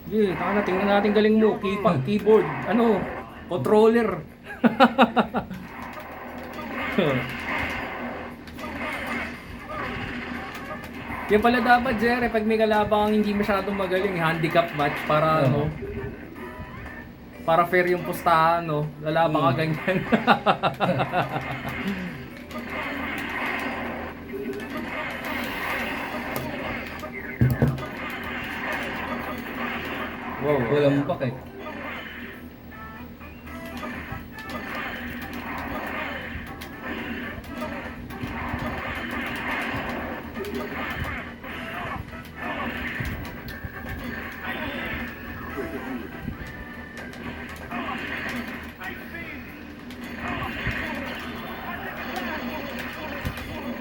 Sige, taka na, tingnan natin galing mo. Keyboard, ano, controller. Yan pala dapat, Jerry, pag may kalabang hindi masyadong magaling, handicap match para ano, para fair yung pustahan, no? Lalabang ka ganyan. Wow, walang back eh.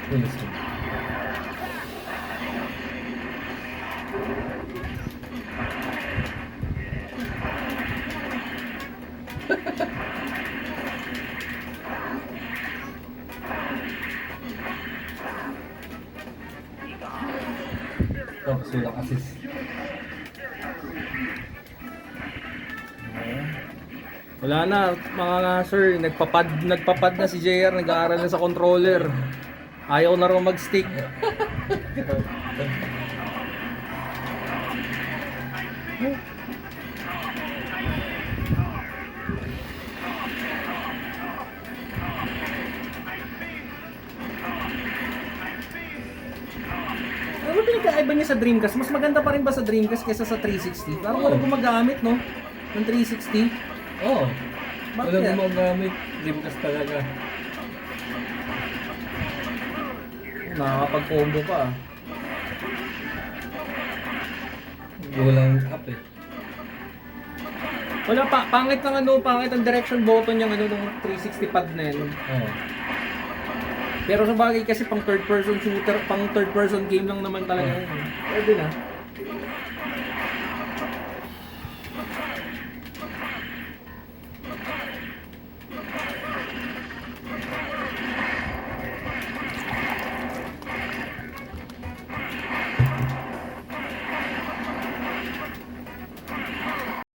Tulis ko. Tapos walang assist. Wala na, mga sir, nagpapad na si JR, nag-aaral na sa controller. Ayaw na raw mag-stick. Ano pinagkaiba niya sa Dreamcast? Mas maganda pa rin ba sa Dreamcast kaysa sa 360? Parang wala gumagamit, no? Ng 360. Oo. Bakit Walang kaya? gumagamit. Dreamcast talaga. Nakakapag-combo pa. Walang up eh. Wala pa, pangit ng ano, pangit ang direction button yung ano ng 360 pad na yun. Oo. Pero sa bagay kasi pang third person shooter, pang third person game lang naman talaga yun. Pwede na.